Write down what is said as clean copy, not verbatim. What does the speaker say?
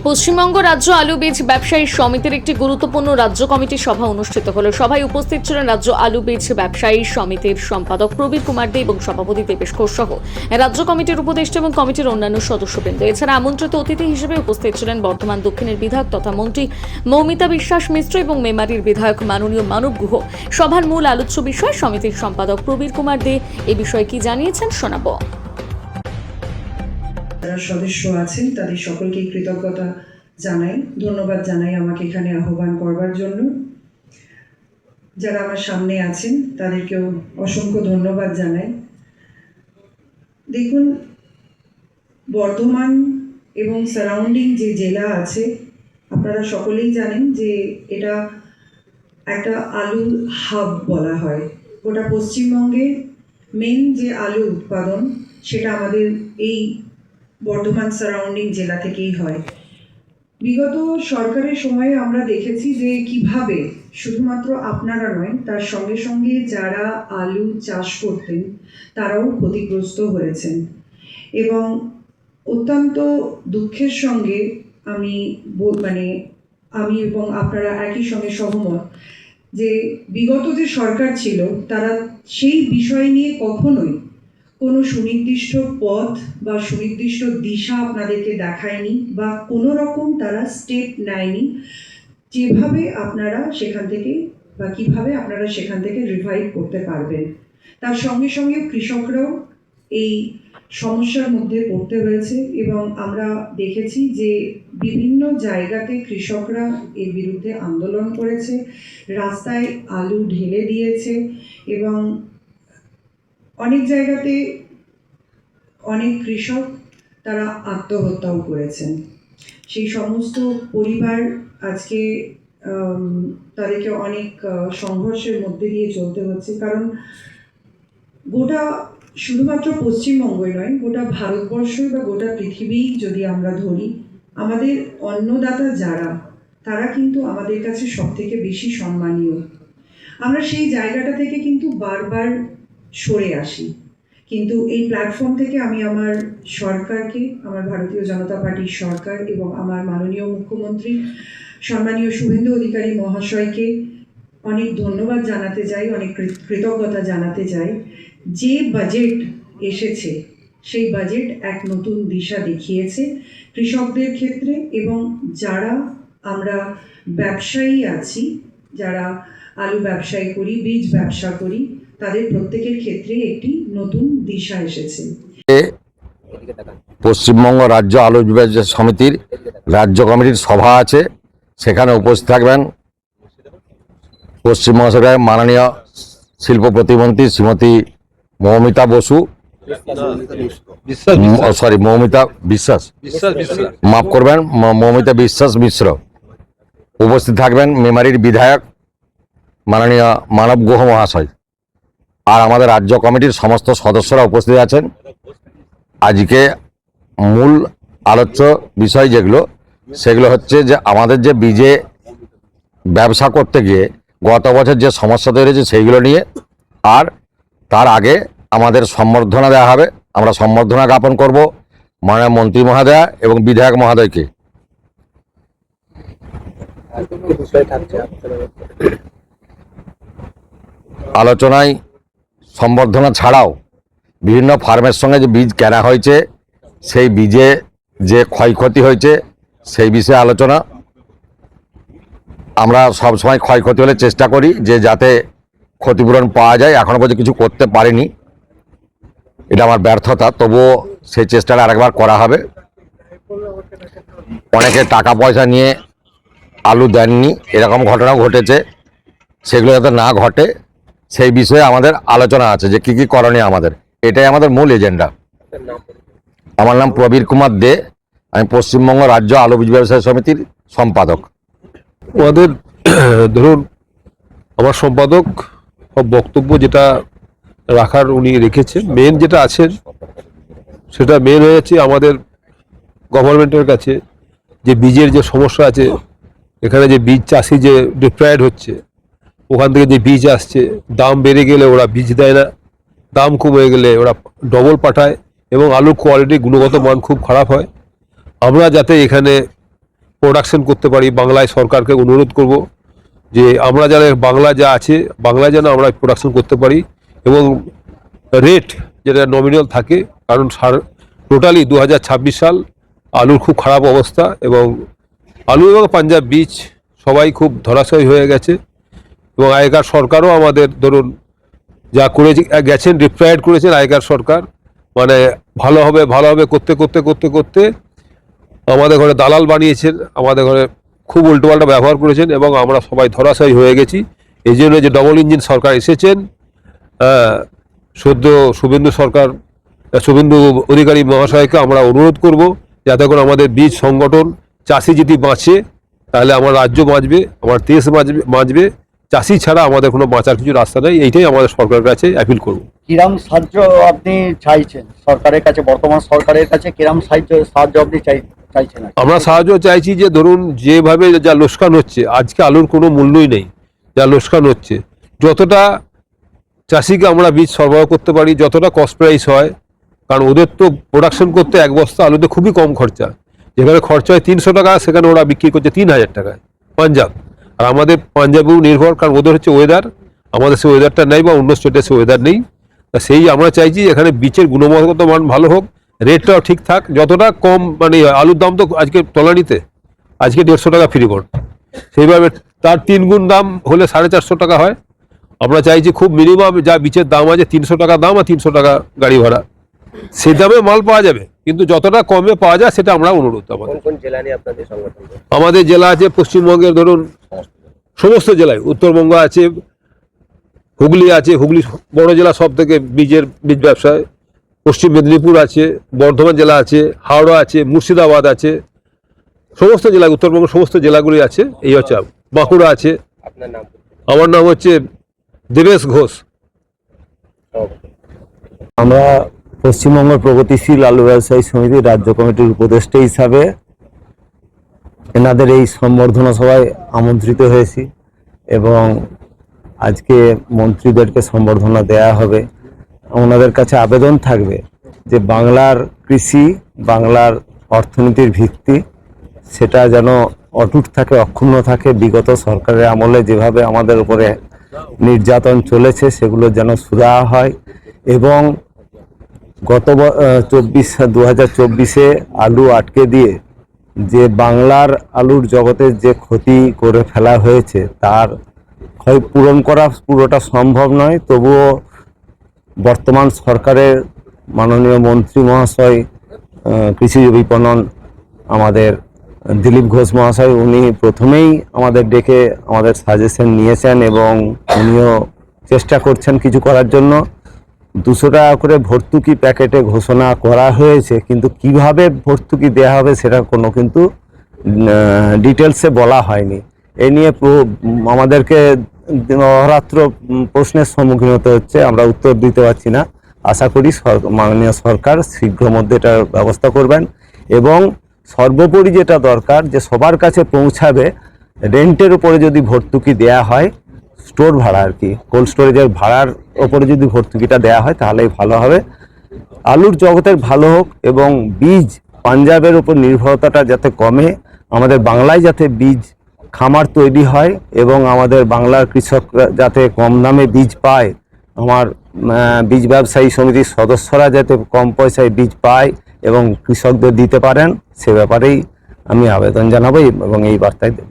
পশ্চিমবঙ্গ রাজ্য আলু বীজ ব্যবসায়ী সমিতির একটি গুরুত্বপূর্ণ রাজ্য কমিটির সভা অনুষ্ঠিত হলো। সভায় উপস্থিত ছিলেন রাজ্য আলু বীজ ব্যবসায়ী সমিতির সম্পাদক প্রবীর কুমার দে এবং সভাপতি দেবেশ ঘোষ সহ রাজ্য কমিটির উপদেষ্টা এবং কমিটির অন্যান্য সদস্যবৃন্দ। এছাড়া আমন্ত্রিত অতিথি হিসেবে উপস্থিত ছিলেন বর্ধমান দক্ষিণের বিধায়ক তথা মন্ত্রী মৌমিতা বিশ্বাস মিশ্র এবং মেমারির বিধায়ক মাননীয় মানব গুহ। সভার মূল আলোচ্য বিষয় সমিতির সম্পাদক প্রবীর কুমার দে এ বিষয়ে কি জানিয়েছেন শোনাবো। যারা সদস্য আছেন তাদের সকলকে কৃতজ্ঞতা জানাই, ধন্যবাদ জানাই আমাকে এখানে আহ্বান করবার জন্য। যারা আমার সামনে আছেন তাদেরকেও অসংখ্য ধন্যবাদ জানাই। দেখুন, বর্ধমান এবং সারাউন্ডিং যে জেলা আছে আপনারা সকলেই জানেন যে এটা একটা আলুর হাব বলা হয়। গোটা পশ্চিমবঙ্গে মেন যে আলু উৎপাদন সেটা আমাদের এই বর্ধমান সারাউন্ডিং জেলা থেকেই হয়। বিগত সরকারের সময়ে আমরা দেখেছি যে কিভাবে শুধুমাত্র আপনারা নয়, তার সঙ্গে সঙ্গে যারা আলু চাষ করতেন তারাও ক্ষতিগ্রস্ত হয়েছেন। এবং অত্যন্ত দুঃখের সঙ্গে আমি এবং আপনারা একই সঙ্গে সহমত যে বিগত যে সরকার ছিল তারা সেই বিষয় নিয়ে কখনোই কোনো সুনির্দিষ্ট পথ বা সুনির্দিষ্ট দিশা আপনাদেরকে দেখায়নি বা কোনো রকম তারা স্টেপ নেয়নি যেভাবে আপনারা সেখান থেকে বা কিভাবে আপনারা সেখান থেকে রিভাইভ করতে পারবেন। তার সঙ্গে সঙ্গে কৃষকরাও এই সমস্যার মধ্যে পড়তে হয়েছে এবং আমরা দেখেছি যে বিভিন্ন জায়গাতে কৃষকরা এর বিরুদ্ধে আন্দোলন করেছে, রাস্তায় আলু ঢেলে দিয়েছে এবং অনেক জায়গাতে অনেক কৃষক তারা আত্মহত্যাও করেছেন। সেই সমস্ত পরিবার আজকে তাদেরকে অনেক সংঘর্ষের মধ্যে দিয়ে চলতে হচ্ছে, কারণ গোটা শুধুমাত্র পশ্চিমবঙ্গই নয়, গোটা ভারতবর্ষ বা গোটা পৃথিবী যদি আমরা ধরি, আমাদের অন্নদাতা যারা তারা কিন্তু আমাদের কাছে সবথেকে বেশি সম্মানীয়। আমরা সেই জায়গাটা থেকে কিন্তু বারবার সরে আসি, কিন্তু এই প্ল্যাটফর্ম থেকে আমি আমার সরকারকে, আমার ভারতীয় জনতা পার্টির সরকার এবং আমার মাননীয় মুখ্যমন্ত্রী সম্মানীয় শুভেন্দু অধিকারী মহাশয়কে অনেক ধন্যবাদ জানাতে চাই, অনেক কৃতজ্ঞতা জানাতে চাই। যে বাজেট এসেছে সেই বাজেট এক নতুন দিশা দেখিয়েছে কৃষকদের ক্ষেত্রে, এবং যারা আমরা ব্যবসায়ী আছি, যারা আলু ব্যবসায়ী করি, বীজ ব্যবসা করি, তাদের প্রত্যেকের ক্ষেত্রে একটি নতুন দিশা এসেছে। পশ্চিমবঙ্গ রাজ্য আলু ব্যবসায়ী সমিতির রাজ্য কমিটির সভা আছে, সেখানে উপস্থিত থাকবেন পশ্চিমবঙ্গ সরকারের মাননীয় শিল্প প্রতিমন্ত্রী শ্রীমতী মৌমিতা বসু, মৌমিতা বিশ্বাস, মাফ করবেন, মৌমিতা বিশ্বাস মিশ্র। উপস্থিত থাকবেন মেমারির বিধায়ক মাননীয় মানব গুহ মহাশয়, আর আমাদের রাজ্য কমিটির সমস্ত সদস্যরা উপস্থিত আছেন। আজকে মূল আলোচ্য বিষয় সেগুলো হচ্ছে যে আমাদের যে বীজে ব্যবসা করতে গিয়ে গত বছর যে সমস্যা তৈরি হয়েছে সেইগুলো নিয়ে, আর তার আগে আমাদের সম্বর্ধনা দেওয়া হবে। আমরা সম্বর্ধনা জ্ঞাপন করব মাননীয় মন্ত্রী মহোদয়া এবং বিধায়ক মহোদয়কে। আলোচনায় সম্বর্ধনা ছাড়াও বিভিন্ন ফার্মের সঙ্গে যে বীজ কেনা হয়েছে, সেই বীজে যে ক্ষয়ক্ষতি হয়েছে সেই বিষয়ে আলোচনা। আমরা সবসময় ক্ষয়ক্ষতি হলে চেষ্টা করি যে যাতে ক্ষতিপূরণ পাওয়া যায়। এখনো পর্যন্ত কিছু করতে পারিনি, এটা আমার ব্যর্থতা, তবুও সেই চেষ্টাটা আরেকবার করা হবে। অনেকে টাকা পয়সা নিয়ে আলু দেননি, এরকম ঘটনাও ঘটেছে, সেগুলো যাতে না ঘটে সেই বিষয়ে আমাদের আলোচনা আছে যে কি কি করণীয় আমাদের। এটাই আমাদের মূল এজেন্ডা। আমার নাম প্রবীর কুমার দে, আমি পশ্চিমবঙ্গ রাজ্য আলু বীজ ব্যবসায়ী সমিতির সম্পাদক। আমাদের ধরুন আমার সম্পাদক বক্তব্য যেটা রাখার উনি রেখেছেন, মেন যেটা আছেন সেটা মেন হয়েছে আমাদের গভর্নমেন্টের কাছে যে বীজের যে সমস্যা আছে, এখানে যে বীজ চাষি যে ডিপ্রাইড হচ্ছে, ওখান থেকে যে বীজ আসছে দাম বেড়ে গেলে ওরা বীজ দেয় না, দাম কমে গেলে ওরা ডবল পাঠায় এবং আলুর কোয়ালিটি গুণগত মান খুব খারাপ হয়। আমরা যাতে এখানে প্রোডাকশন করতে পারি। বাংলায় সরকারকে অনুরোধ করব যে আমরা যারা বাংলা যা আছে বাংলায় যেন আমরা প্রোডাকশন করতে পারি, এবং রেট যেটা নমিনাল থাকে, কারণ টোটালি 2026 সাল আলুর খুব খারাপ অবস্থা, এবং আলু এবং পাঞ্জাব বীজ সবাই খুব ধরাশায়ী হয়ে গেছে। এবং আগেকার সরকারও আমাদের ধরুন যা করে গেছেন, রিপ্রাইড করেছেন আগেকার সরকার, মানে ভালো হবে করতে করতে করতে করতে আমাদের ঘরে দালাল বানিয়েছেন, আমাদের ঘরে খুব উল্টোপাল্টা ব্যবহার করেছেন, এবং আমরা সবাই ধরাশায়ী হয়ে গেছি। এই জন্য যে ডবল ইঞ্জিন সরকার এসেছেন, সদ্য শুভেন্দু অধিকারী মহাশয়কে আমরা অনুরোধ করব যাতে করে আমাদের বীজ সংগঠন, চাষি যদি বাঁচে তাহলে আমার রাজ্য বাঁচবে, আমার দেশ বাঁচবে। চাষি ছাড়া আমাদের কোনো বাঁচার কিছু রাস্তা নেই। এইটাই আমাদের সরকারের কাছে অ্যাপিল করব। কিরাম সাহায্য আপনি চাইছেন সরকারের কাছে, বর্তমান সরকারের কাছে কিরাম সাহায্য আপনি চাইছেন? আমরা সাহায্য চাইছি যে ধরুন যেভাবে যা লোকসান হচ্ছে, আজকে আলুর কোনো মূল্যই নেই, যা লোকসান হচ্ছে, যতটা চাষিকে আমরা বীজ সরবরাহ করতে পারি, যতটা কস্ট প্রাইস হয়, কারণ ওদের তো প্রোডাকশন করতে এক বস্তা আলুতে খুবই কম খরচা, যেখানে খরচা হয় 300 টাকা সেখানে ওরা বিক্রি করছে 3000 টাকায় পাঞ্জাব। আর আমাদের পাঞ্জাবেও নির্ভর, কারণ ওদের হচ্ছে ওয়েদার, আমাদের সে ওয়েদারটা নেই, বা অন্য স্টেটে সে ওয়েদার নেই। তা সেই আমরা চাইছি এখানে বীজের গুণগত মান ভালো হোক, রেটটাও ঠিক থাক, যতটা কম, মানে আলুর দাম তো আজকে তলানিতে, আজকে 150 টাকা ফ্রি বোর্ড, সেইভাবে তার 3 গুণ দাম হলে 450 টাকা হয়। আমরা চাইছি খুব মিনিমাম যা বীজের দাম আছে 300 টাকা দাম, আর 300 টাকা গাড়ি ভাড়া, সে দামে মাল পাওয়া যাবে, কিন্তু যতটা কমে পাওয়া যায় সেটা আমরা অনুরোধ। আমাদের জেলা আছে পশ্চিমবঙ্গের ধরুন সমস্ত জেলায়, উত্তরবঙ্গ আছে, হুগলি আছে, হুগলি বড় জেলা সব থেকে বীজ ব্যবসায়, পশ্চিম মেদিনীপুর আছে, বর্ধমান জেলা আছে, হাওড়া আছে, মুর্শিদাবাদ আছে, সমস্ত জেলায়, উত্তরবঙ্গের সমস্ত জেলাগুলি আছে। এই হচ্ছে বাঁকুড়া আছে। আমার নাম হচ্ছে দেবেশ ঘোষ। আমরা পশ্চিমবঙ্গ প্রগতিশীল আলু ব্যবসায়ী সমিতির রাজ্য কমিটির উপদেষ্টা হিসাবে এনাদের এই সম্বর্ধনা সভায় আমন্ত্রিত হয়েছি, এবং আজকে মন্ত্রীদেরকে সম্বর্ধনা দেয়া হবে। ওনাদের কাছে আবেদন থাকবে যে বাংলার কৃষি, বাংলার অর্থনীতির ভিত্তি, সেটা যেন অটুট থাকে, অক্ষুণ্ণ থাকে। বিগত সরকারের আমলে যেভাবে আমাদের উপরে নির্যাতন চলেছে সেগুলো যেন সুরাহা হয়, এবং গত 2024-এ আলু আটকে দিয়ে যে বাংলার আলুর জগতের যে ক্ষতি করে ফেলা হয়েছে তার ক্ষয় পূরণ করা পুরোটা সম্ভব নয়। তবুও বর্তমান সরকারের মাননীয় মন্ত্রী মহাশয়, কৃষি বিপণন আমাদের দিলীপ ঘোষ মহাশয়, উনি প্রথমেই আমাদের ডেকে আমাদের সাজেশন নিয়েছেন, এবং উনিও চেষ্টা করছেন কিছু করার জন্য। 200 টাকা করে ভর্তুকি প্যাকেটে ঘোষণা করা হয়েছে, কিন্তু কিভাবে ভর্তুকি দেওয়া হবে সেটা কোনো কিন্তু ডিটেলসে বলা হয়নি। এ নিয়ে আমাদেরকে অহরাত্র প্রশ্নের সম্মুখীন হতে হচ্ছে, আমরা উত্তর দিতে পারছি না। আশা করি মাননীয় সরকার শীঘ্র মধ্যে এটার ব্যবস্থা করবেন, এবং সর্বোপরি যেটা দরকার যে সবার কাছে পৌঁছাবে, রেন্টের উপরে যদি ভর্তুকি দেয়া হয়, স্টোর ভাড়া আর কি, কোল্ড স্টোরেজের ভাড়ার ওপরে যদি ভর্তুকিটা দেয়া হয় তাহলেই ভালো হবে। আলুর জগতের ভালো হোক, এবং বীজ পাঞ্জাবের উপর নির্ভরতাটা যাতে কমে, আমাদের বাংলায় যাতে বীজ খামার তৈরি হয়, এবং আমাদের বাংলার কৃষকরা যাতে কম দামে বীজ পায়, আমার বীজ ব্যবসায়ী সমিতির সদস্যরা যাতে কম পয়সায় বীজ পায় এবং কৃষকদের দিতে পারেন, সে ব্যাপারেই আমি আবেদন জানাবো এবং এই বার্তায় দেব।